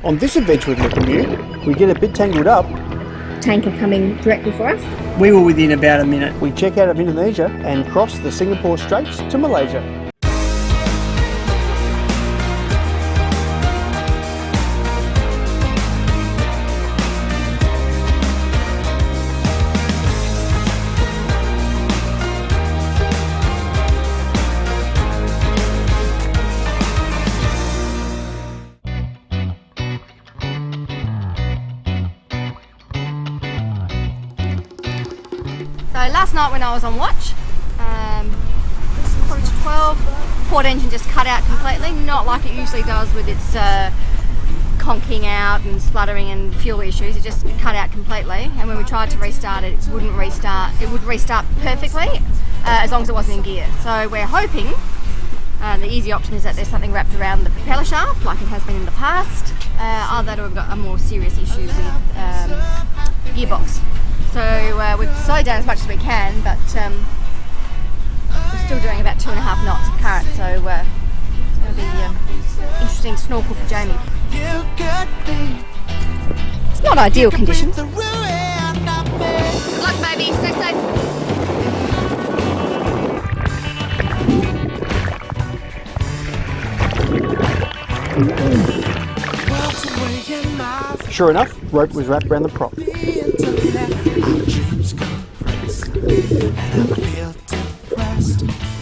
On this adventure with Lukimyu, we get a bit tangled up. Tanker coming directly for us. We were within about a minute. We check out of Indonesia and cross the Singapore Straits to Malaysia. So last night when I was on watch, this is probably 12, port engine just cut out completely, not like it usually does with its conking out and spluttering and fuel issues. It just cut out completely, and when we tried to restart it, it wouldn't restart. It would restart perfectly as long as it wasn't in gear. So we're hoping the easy option is that there's something wrapped around the propeller shaft like it has been in the past, or that we've got a more serious issue with gearbox. So we've slowed down as much as we can, but we're still doing about 2.5 knots of current, so it's going to be interesting snorkel for Jamie. It's not ideal conditions. Good luck, baby. Stay safe. Sure enough, rope was wrapped around the prop.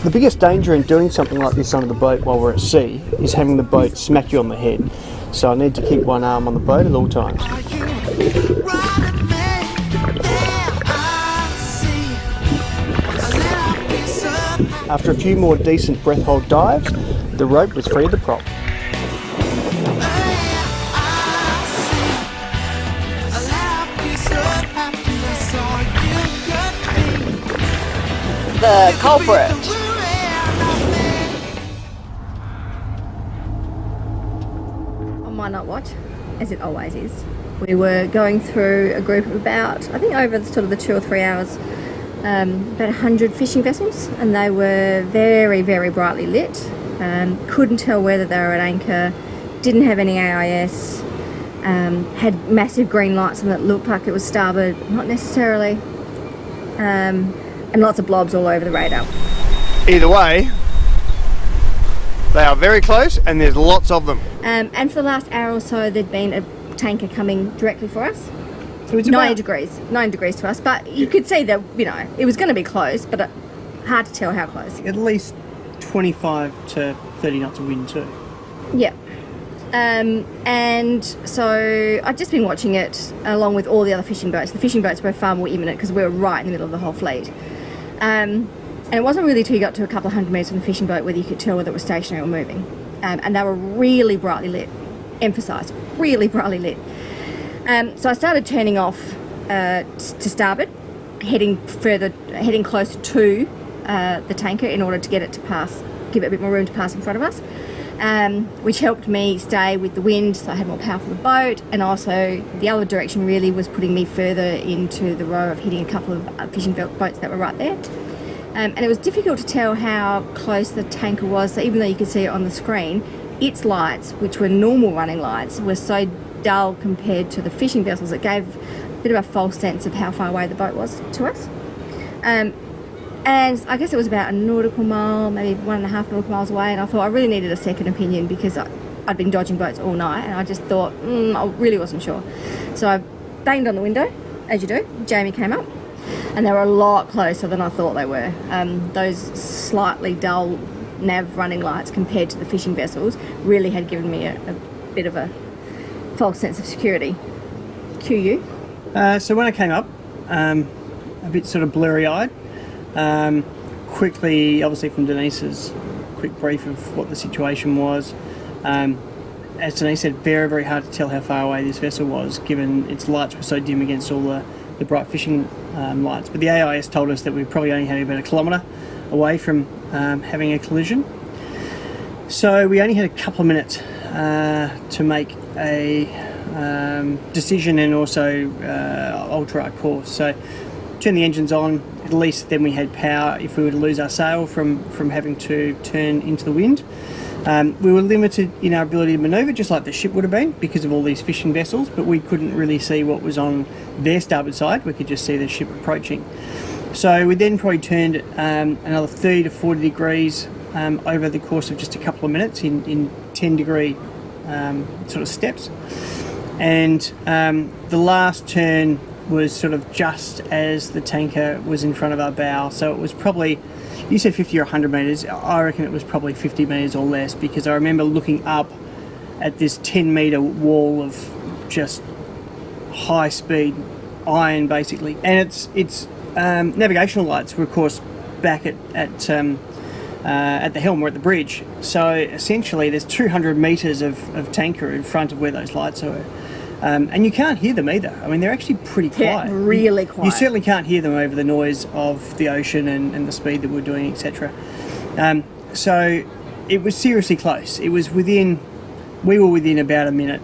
The biggest danger in doing something like this under the boat while we're at sea is having the boat smack you on the head. So I need to keep one arm on the boat at all times. After a few more decent breath hold dives, the rope was free of the prop. The culprit. On my night watch, as it always is, we were going through a group of about, I think over sort of the 2 or 3 hours, about 100 fishing vessels, and they were very, very brightly lit. Couldn't tell whether they were at anchor, didn't have any AIS, had massive green lights and that looked like it was starboard, not necessarily. And lots of blobs all over the radar. Either way, they are very close and there's lots of them. And for the last hour or so, there'd been a tanker coming directly for us. So it's 9 degrees to us, but you could see that, you know, it was going to be close, but hard to tell how close. at least 25 to 30 knots of wind too. Yeah. And so I'd just been watching it along with all the other fishing boats. The fishing boats were far more imminent because we were right in the middle of the whole fleet. And it wasn't really till you got to a couple of hundred metres from the fishing boat whether you could tell whether it was stationary or moving. And they were really brightly lit, emphasised, really brightly lit. So I started turning off to starboard, heading closer to the tanker in order to get it to pass, give it a bit more room to pass in front of us. Which helped me stay with the wind, so I had more power for the boat, and also the other direction really was putting me further into the row of hitting a couple of fishing boats that were right there. And it was difficult to tell how close the tanker was, so even though you could see it on the screen, its lights, which were normal running lights, were so dull compared to the fishing vessels, it gave a bit of a false sense of how far away the boat was to us. And I guess it was about a nautical mile, maybe 1.5 nautical miles away, and I thought I really needed a second opinion because I'd been dodging boats all night, and I just thought, I really wasn't sure. So I banged on the window, as you do. Jamie came up, and they were a lot closer than I thought they were. Those slightly dull nav running lights compared to the fishing vessels really had given me a bit of a false sense of security. QU? So when I came up, a bit sort of blurry-eyed, quickly, obviously from Denise's quick brief of what the situation was, as Denise said, very, very hard to tell how far away this vessel was given its lights were so dim against all the bright fishing lights. But the AIS told us that we probably only had about 1 kilometre away from having a collision. So we only had a couple of minutes to make a decision and also alter our course. So turn the engines on, at least then we had power if we were to lose our sail from having to turn into the wind. We were limited in our ability to manoeuvre, just like the ship would have been, because of all these fishing vessels, but we couldn't really see what was on their starboard side. We could just see the ship approaching. So we then probably turned another 30 to 40 degrees over the course of just a couple of minutes in 10 degree sort of steps. And the last turn was sort of just as the tanker was in front of our bow. So it was probably, you said 50 or 100 metres, I reckon it was probably 50 metres or less, because I remember looking up at this 10 metre wall of just high speed iron basically. And its navigational lights were of course back at the helm or at the bridge. So essentially there's 200 metres of tanker in front of where those lights are. And you can't hear them either. I mean, they're actually pretty quiet. Yeah, really quiet. You certainly can't hear them over the noise of the ocean and the speed that we're doing, etc. So it was seriously close. We were within about a minute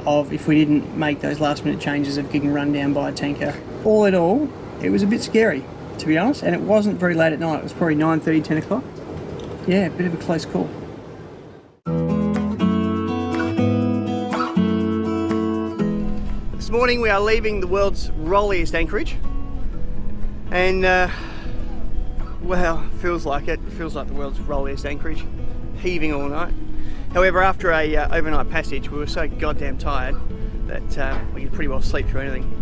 of, if we didn't make those last minute changes, of getting run down by a tanker. All in all, it was a bit scary, to be honest, and it wasn't very late at night. It was probably 9:30, 10 o'clock. Yeah, a bit of a close call. This morning we are leaving the world's rolliest anchorage, and well, feels like it. It feels like the world's rolliest anchorage, heaving all night. However, after a overnight passage, we were so goddamn tired that we could pretty well sleep through anything.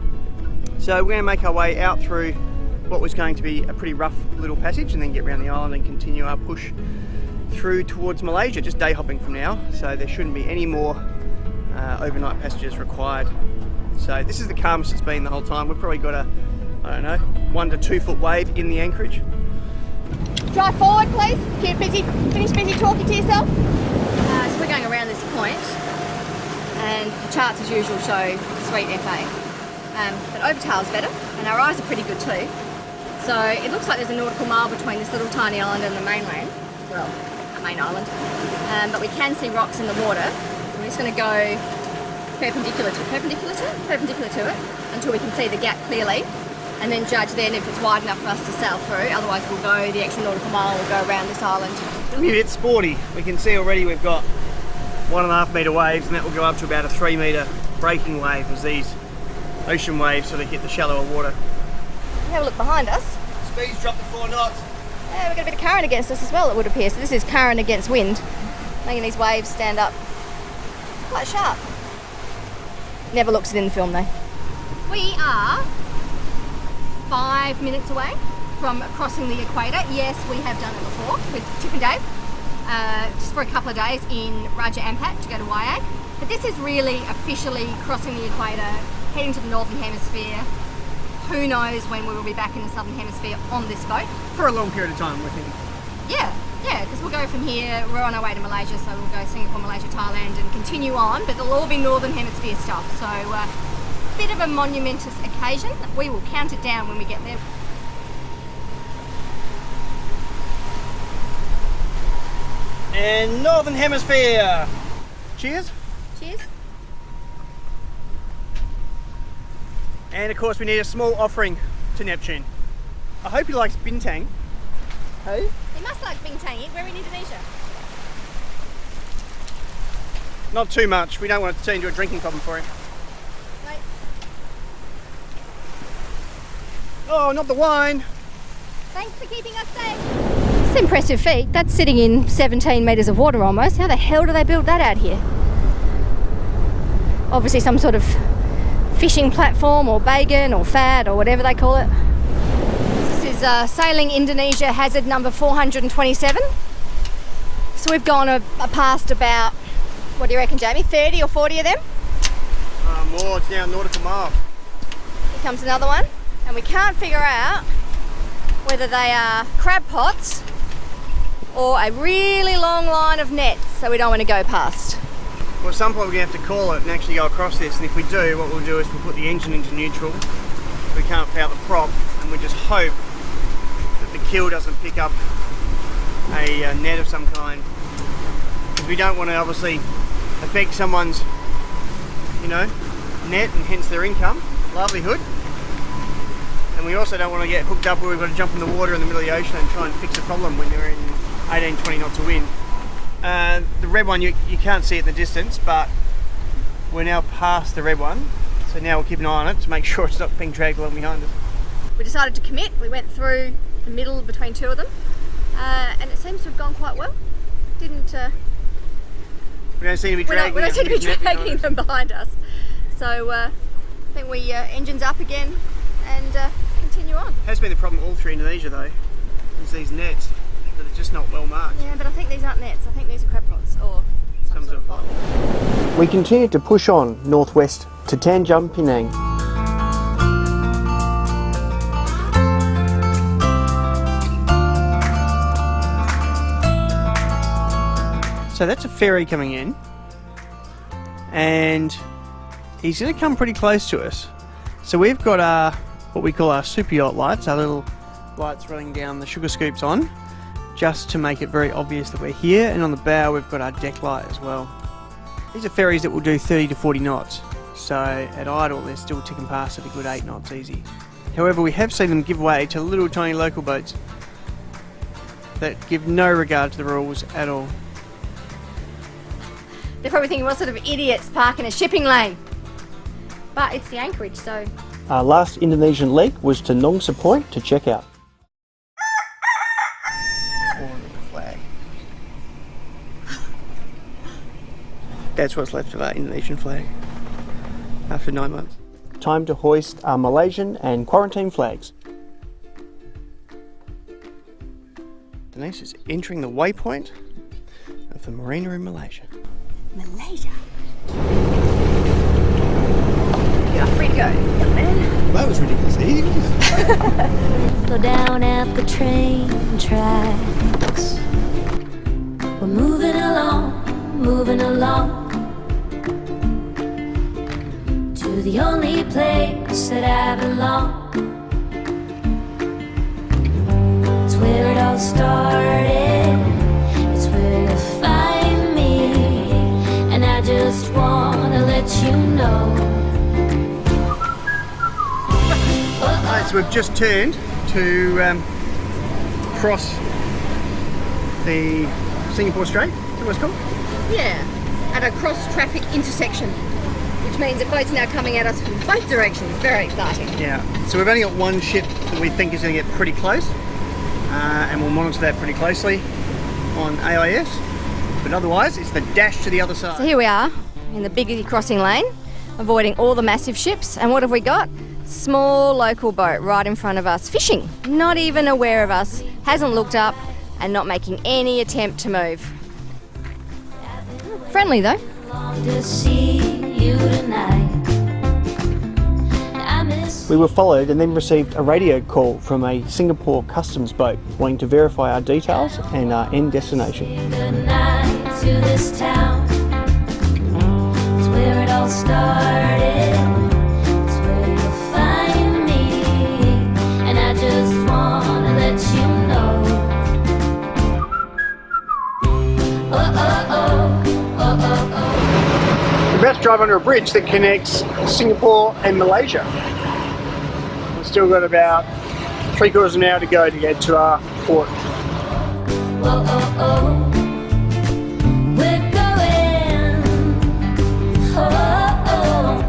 So we're going to make our way out through what was going to be a pretty rough little passage, and then get around the island and continue our push through towards Malaysia, just day hopping from now. So there shouldn't be any more overnight passages required. So this is the calmest it's been the whole time. We've probably got a, I don't know, 1 to 2 foot wave in the anchorage. Drive forward, please. Keep busy. Finish busy talking to yourself. So we're going around this point, and the charts as usual show sweet FA. But Overtail's better, and our eyes are pretty good too. So it looks like there's a nautical mile between this little tiny island and the mainland. Well, a main island. But we can see rocks in the water. So we're just going to go perpendicular to it until we can see the gap clearly, and then judge then if it's wide enough for us to sail through. Otherwise we'll go the extra nautical mile, we'll go around this island. It'll be a bit sporty. We can see already we've got 1.5 metre waves, and that will go up to about a 3 metre breaking wave as these ocean waves sort of hit the shallower water. Have a look behind us. Speed's dropped to 4 knots. Yeah, we've got a bit of current against us as well, it would appear. So this is current against wind, making these waves stand up quite sharp. Never looks it in the film though. We are 5 minutes away from crossing the equator. Yes, we have done it before with Tiff and Dave, just for a couple of days in Raja Ampat to go to Waiag. But this is really officially crossing the equator, heading to the northern hemisphere. Who knows when we will be back in the southern hemisphere on this boat. For a long period of time, we're thinking. Yeah, because we'll go from here, we're on our way to Malaysia, so we'll go Singapore, Malaysia, Thailand and continue on, but it'll all be northern hemisphere stuff. So bit of a monumentous occasion. We will count it down when we get there. And northern hemisphere. Cheers. Cheers. And of course we need a small offering to Neptune. I hope he likes bintang. Hey? He must like bintang. We're in Indonesia. Not too much. We don't want it to turn into a drinking problem for him. No. Oh, not the wine. Thanks for keeping us safe. It's an impressive feat. That's sitting in 17 metres of water almost. How the hell do they build that out here? Obviously some sort of fishing platform or bagan or fad or whatever they call it. This is sailing Indonesia hazard number 427. So we've gone past about, what do you reckon, Jamie, 30 or 40 of them? More, it's now nautical mile. Here comes another one, and we can't figure out whether they are crab pots or a really long line of nets, so we don't want to go past. Well, at some point we're going to have to call it and actually go across this, and if we do, what we'll do is we'll put the engine into neutral. We can't foul the prop, and we just hope that the keel doesn't pick up a net of some kind. Because we don't want to obviously affect someone's, net and hence their income, livelihood. And we also don't want to get hooked up where we've got to jump in the water in the middle of the ocean and try and fix a problem when they're in 18, 20 knots of wind. The red one you can't see it in the distance, but we're now past the red one, so now we'll keep an eye on it to make sure it's not being dragged along behind us. We decided to commit. We went through the middle between two of them, and it seems to have gone quite well. We don't seem to be dragging, we don't seem to be dragging them behind us. So I think we engines up again and continue on. Has been the problem all through Indonesia though, is these nets that are just not well marked. Yeah, but I think these aren't nets. I think these are crab pots or some sort of pot. We continue to push on northwest to Tanjung Pinang. So that's a ferry coming in, and he's going to come pretty close to us. So we've got our, what we call our super yacht lights, our little lights running down the sugar scoops on, just to make it very obvious that we're here, and on the bow we've got our deck light as well. These are ferries that will do 30 to 40 knots, so at idle they're still ticking past at a good 8 knots easy. However, we have seen them give way to little tiny local boats that give no regard to the rules at all. They're probably thinking, what sort of idiots park in a shipping lane? But it's the anchorage, so... Our last Indonesian leg was to Nongsa Point to check out. Flag. That's what's left of our Indonesian flag after 9 months. Time to hoist our Malaysian and quarantine flags. Denise is entering the waypoint of the marina in Malaysia. Malaysia. You're free to go, young man. That was ridiculous. Slow down at the train tracks. We're moving along to the only place that I belong. It's where it all started. It's where you find me, and I just wanna let you know. Alright, so we've just turned to cross the Singapore Straits. Is that what it's called? Yeah, at a cross-traffic intersection, which means that boats are now coming at us from both directions. Very exciting. Yeah. So we've only got one ship that we think is going to get pretty close, and we'll monitor that pretty closely on AIS. But otherwise, it's the dash to the other side. So here we are in the big crossing lane, avoiding all the massive ships. And what have we got? Small local boat right in front of us, fishing. Not even aware of us, hasn't looked up, and not making any attempt to move. Friendly though. To see you tonight. I miss We were followed and then received a radio call from a Singapore customs boat wanting to verify our details and our end destination. good night to this town. It's where it all started. It's where you'll find me, and I just wanna let you know. Oh oh oh, oh oh oh. We're about to drive under a bridge that connects Singapore and Malaysia. We've still got about 3/4 of an hour to go to get to our port. Oh oh oh, we're going. Oh oh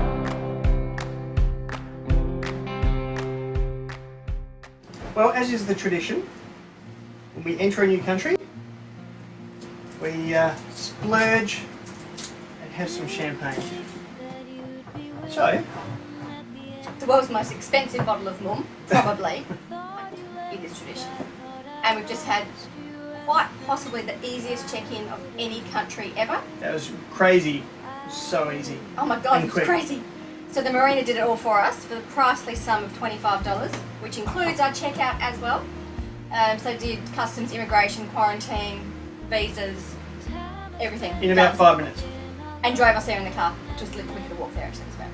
Well, as is the tradition, when we enter a new country, we splurge and have some champagne. So, The world's most expensive bottle of mum, probably, in this tradition. And we've just had quite possibly the easiest check-in of any country ever. that was crazy, so easy. Oh my god, And it's quick. crazy. So the marina did it all for us for the pricely sum of $25, which includes our checkout as well. So did customs, immigration, quarantine, visas, everything. In about 5 minutes. And drove us there in the car, which was a little quicker to walk there actually as well.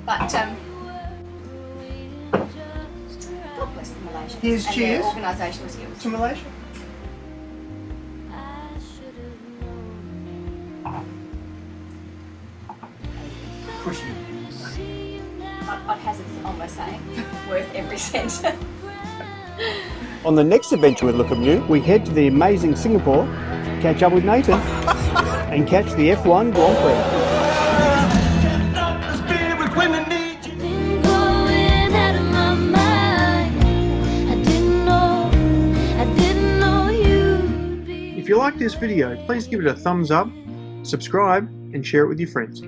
But God bless the Malaysians Here's and cheers. their organisational skills. To Malaysia. Cushy. I'd hazard to almost say worth every cent. On the next adventure with Lukimyu, we head to the amazing Singapore catch up with Nathan, and catch the F1 Grand Prix. Been going out of my mind. I didn't know you'd be. If you like this video, please give it a thumbs up, subscribe, and share it with your friends.